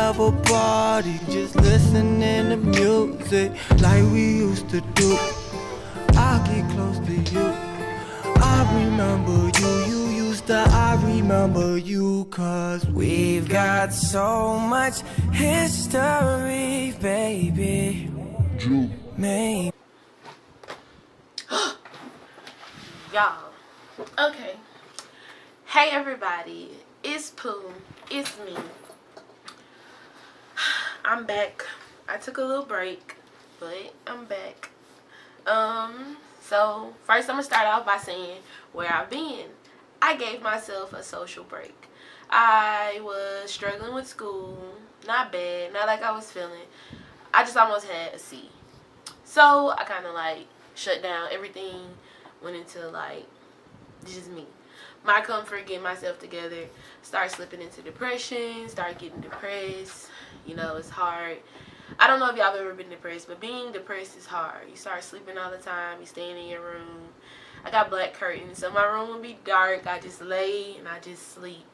have a party, just listening to music like we used to do. I get close to you, I remember you, you used to, I remember you, cause we've got so much history, baby. Maybe. Y'all, okay. Hey everybody, it's Pooh, it's me. I'm back. I took a little break, but I'm back. So first I'm gonna start off by saying where I've been. I gave myself a social break. I was struggling with school, not bad, not like I was feeling. I just almost had a C. So I kind of like shut down everything, went into like just me, my comfort, getting myself together, start slipping into depression, start getting depressed. You know, it's hard. I don't know if y'all have ever been depressed, but being depressed is hard. You start sleeping all the time, you staying in your room. I got black curtains, so my room would be dark. I just lay and I just sleep.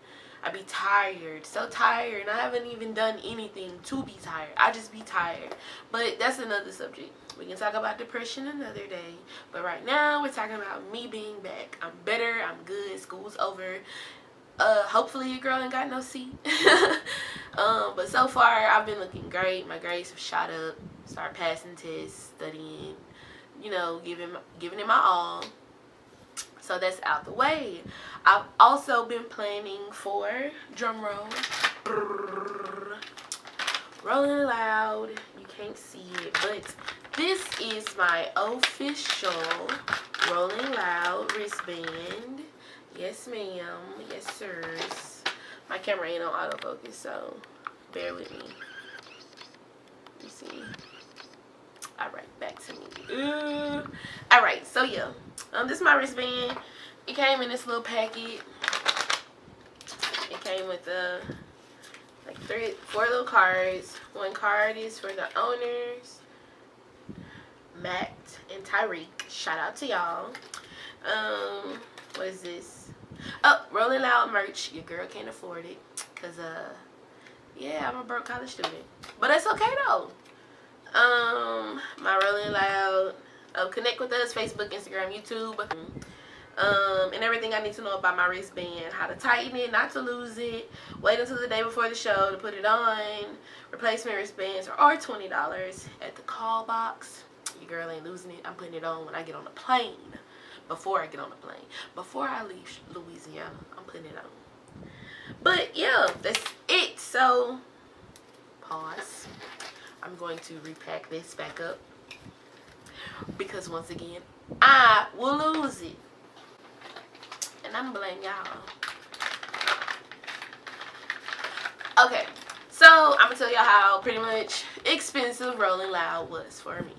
I be tired, so tired, and I haven't even done anything to be tired. I just be tired. But that's another subject. We can talk about depression another day. But right now, we're talking about me being back. I'm better. I'm good. School's over. Hopefully your girl ain't got no C. But so far, I've been looking great. My grades have shot up. Start passing tests, studying, you know, giving it my all. So that's out the way. I've also been planning for, drum roll, Rolling Loud. You can't see it, but this is my official Rolling Loud wristband. Yes, ma'am. Yes, sirs. My camera ain't on autofocus, so bear with me. You see. Alright, back to me. Alright, so yeah. This is my wristband. It came in this little packet. It came with like 4 little cards. One card is for the owners, Matt and Tyreek. Shout out to y'all. What is this? Oh, Rolling Loud merch. Your girl can't afford it. Cause yeah, I'm a broke college student. But that's okay though. My Rolling Loud. Connect with us, Facebook, Instagram, YouTube. And everything I need to know about my wristband. How to tighten it, not to lose it. Wait until the day before the show to put it on. Replacement wristbands are $20 at the call box. Your girl ain't losing it. I'm putting it on when I get on the plane. Before I get on the plane. Before I leave Louisiana, I'm putting it on. But yeah, that's it. So, pause. I'm going to repack this back up. Because once again, I will lose it. And I'm blaming y'all. Okay, so I'm gonna tell y'all how pretty much expensive Rolling Loud was for me.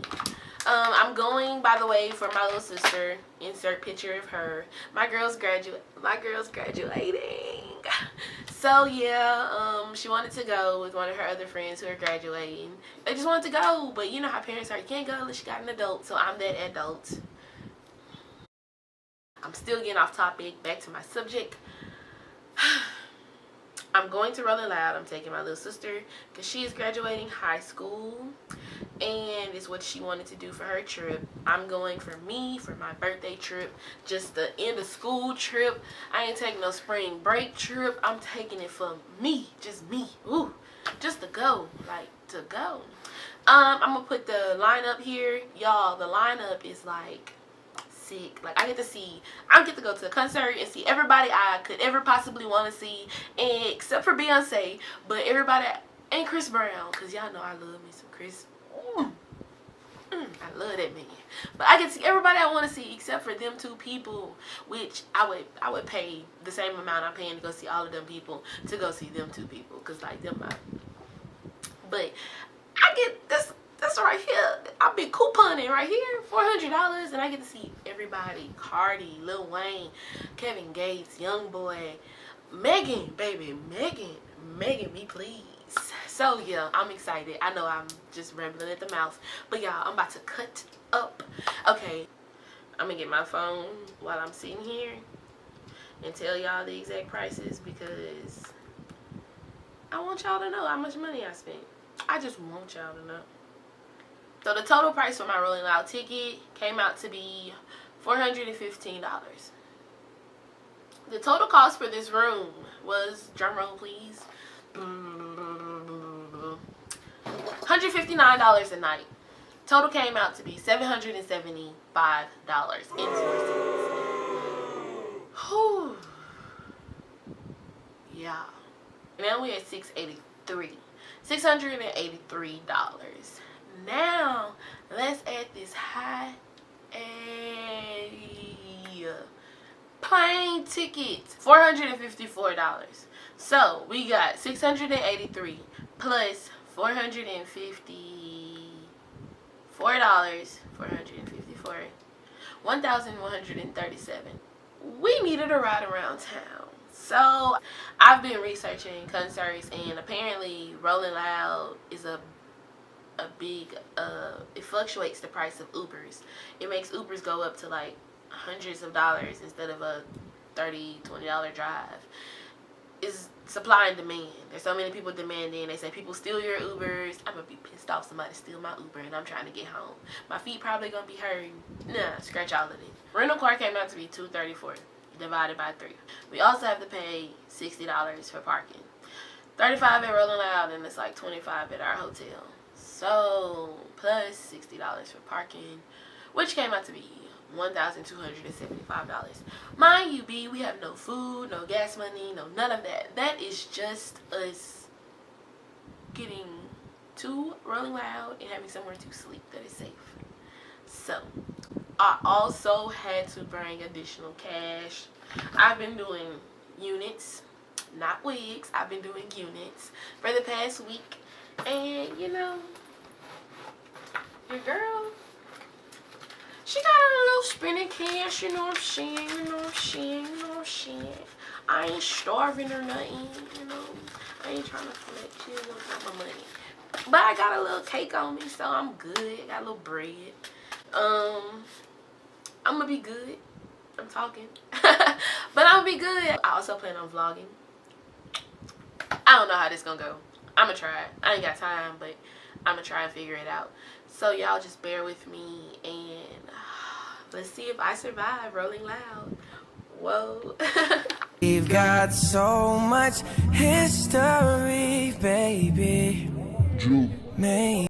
I'm going, by the way, for my little sister. Insert picture of her. My girl's graduating. So yeah, she wanted to go with one of her other friends who are graduating. They just wanted to go, but you know how parents are. You can't go unless you got an adult. So I'm that adult. I'm still getting off topic. Back to my subject. I'm going to Rolling Loud. I'm taking my little sister because she is graduating high school. And it's what she wanted to do for her trip. I'm going for me, for my birthday trip. Just the end of school trip. I ain't taking no spring break trip. I'm taking it for me. Just me. Ooh. Just to go. Like, to go. I'm going to put the lineup here. Y'all, the lineup is like sick. Like, I get to go to a concert and see everybody I could ever possibly want to see, and except for Beyonce, but everybody, and Chris Brown, because y'all know I love me some Chris. I love that man. But I get to see everybody I want to see except for them 2 people, which I would pay the same amount I'm paying to go see all of them people to go see them 2 people, because like them but I get this right here. I've been couponing right here, $400, and I get to see everybody. Cardi, Lil Wayne, Kevin Gates, Youngboy, Megan, baby, Megan, me please. So yeah, I'm excited. I know I'm just rambling at the mouth, but y'all, I'm about to cut up. Okay, I'm gonna get my phone while I'm sitting here and tell y'all the exact prices, because I want y'all to know how much money I spent. I just want y'all to know. So the total price for my Rolling Loud ticket came out to be $415. The total cost for this room was, drum roll please, $159 a night. Total came out to be $775 in 4 cents. Whew. Yeah. Now we're at $683. Now let's add this high plane ticket. $454. So we got $683 plus $454. 1,137. We needed a ride around town. So I've been researching concerts, and apparently Rolling Loud is a big it fluctuates the price of Ubers. It makes Ubers go up to like hundreds of dollars instead of a $30-$20 drive. It's supply and demand. There's so many people demanding. They say people steal your Ubers. I'm gonna be pissed off somebody steal my Uber and I'm trying to get home. My feet probably gonna be hurting. Nah, scratch all of it. Rental car came out to be $234 divided by 3. We also have to pay $60 for parking. $35 at Rolling Loud, and it's like $25 at our hotel. So plus $60 for parking, which came out to be $1,275. Mind you, we have no food, no gas money, no none of that. That is just us getting to Rolling Loud and having somewhere to sleep that is safe. So I also had to bring additional cash. I've been doing units, not wigs. I've been doing units for the past week, and you know, your girl, she got a little spending cash, you know what I'm saying, I ain't starving or nothing, you know. I ain't trying to flex, you know, got my money. But I got a little cake on me, so I'm good. I got a little bread. I'm gonna be good. I'm talking. But I'm gonna be good. I also plan on vlogging. I don't know how this gonna go. I'm gonna try it. I ain't got time, but I'm gonna try and figure it out. So y'all just bear with me, and let's see if I survive Rolling Loud. Whoa. We've got so much history, baby.